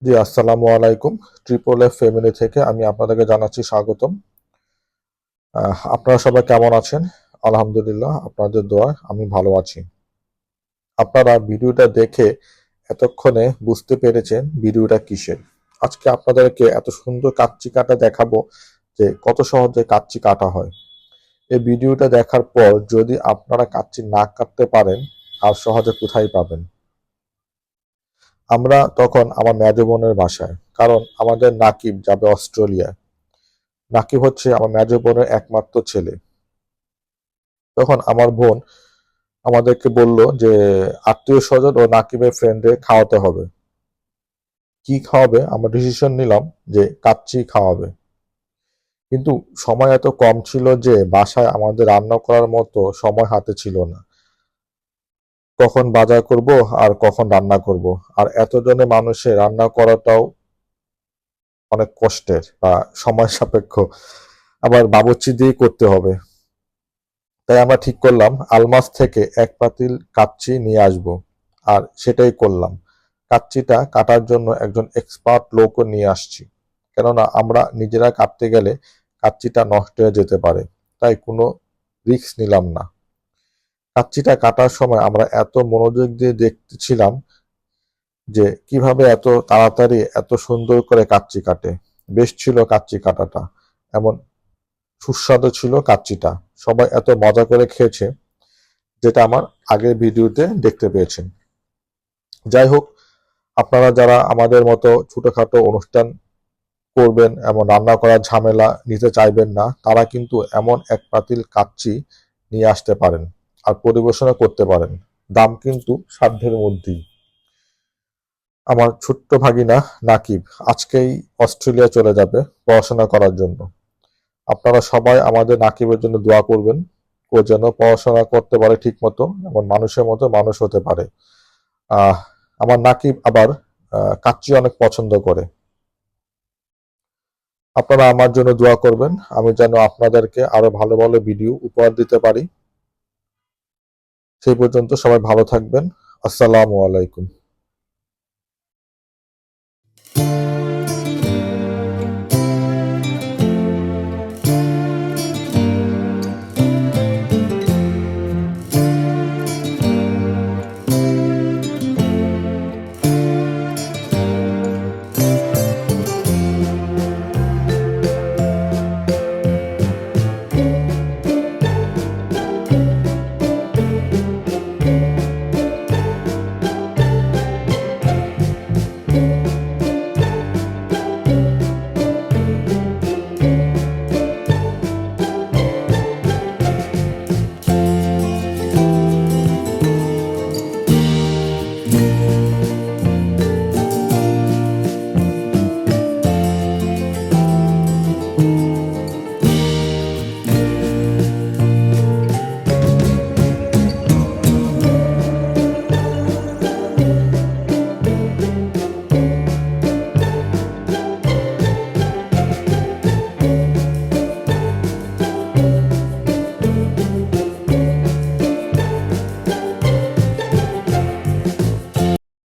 জি, আসসালামু আলাইকুম। Triple F family থেকে আমি আপনাদেরকে জানাচ্ছি স্বাগতম। আপনারা সবাই কেমন আছেন? আলহামদুলিল্লাহ, আপনাদের দোয়ায় আমি ভালো আছি। আপনারা ভিডিওটা দেখে এতক্ষণে বুঝতে পেরেছেন ভিডিওটা কিসের। আজকে আপনাদেরকে এত সুন্দর কাচ্চি কাটা দেখাবো যে কত সহজে কাচ্চি কাটা হয়। এই ভিডিওটা দেখার পর যদি আপনারা কাচ্চি না কাটতে পারেন আর সহজে কোথায় পাবেন? আমরা তখন আমার মেজো বোনের বাসায়, কারণ আমাদের নাকিব যাবে অস্ট্রেলিয়ায়। নাকিব হচ্ছে আমার মেজো বোনের একমাত্র ছেলে। তখন আমার বোন আমাদেরকে বলল যে আত্মীয় স্বজন ও নাকিবের ফ্রেন্ডে খাওয়াতে হবে। কি খাওয়াবে? আমরা ডিসিশন নিলাম যে কাচ্চি খাওয়াবে। কিন্তু সময় এত কম ছিল যে বাসায় আমাদের রান্না করার মতো সময় হাতে ছিল না। কখন বাজার করব আর কখন রান্না করব, আর এতজনের মানুষের রান্না করাটাও অনেক কষ্টের বা সময় সাপেক্ষ, আবার বাবুর্চি দিয়ে করতে হবে। তাই আমরা ঠিক করলাম আলমাস থেকে এক পাতিল কাচ্চি নিয়ে আসব, আর সেটাই করলাম। কাচ্চিটা কাটার জন্য একজন এক্সপার্ট লোকও নিয়ে আসছি, কেননা আমরা নিজেরা কাটতে গেলে কাচ্চিটা নষ্ট হয়ে যেতে পারে। তাই কোনো রিস্ক নিলাম না। কাচ্চিটা কাটার সময় আমরা এত মনোযোগ দিয়ে দেখতেছিলাম যে কিভাবে এত তাড়াতাড়ি এত সুন্দর করে কাচ্চি কাটে। বেশ ছিল কাচ্চি কাটাটা, এমন সুস্বাদু ছিল কাচ্চিটা। সবাই এত মজা করে খেয়েছে, যেটা আমার আগের ভিডিওতে দেখতে পেয়েছেন। যাই হোক, আপনারা যারা আমাদের মতো ছোটখাটো অনুষ্ঠান করবেন, এমন রান্না করার ঝামেলা নিতে চাইবেন না, তারা কিন্তু এমন এক পাতিল কাচ্চি নিয়ে আসতে পারেন আর পরিবেশনা করতে পারেন। দাম কিন্তু সাধ্যের মধ্যেই। আমার ছোট্ট ভাগিনা নাকিব আজকেই অস্ট্রেলিয়া চলে যাবে পড়াশোনা করার জন্য। আপনারা সবাই আমাদের নাকিবের জন্য দোয়া করবেন, ও যেন পড়াশোনা করতে পারে ঠিক মতো, এমন মানুষের মতো মানুষ হতে পারে। আহ আমার নাকিব আবার কাচ্চি অনেক পছন্দ করে। আপনারা আমার জন্য দোয়া করবেন, আমি যেন আপনাদেরকে আরো ভালো ভালো ভিডিও উপহার দিতে পারি। সেই পর্যন্ত সবাই ভালো থাকবেন। আসসালামু আলাইকুম।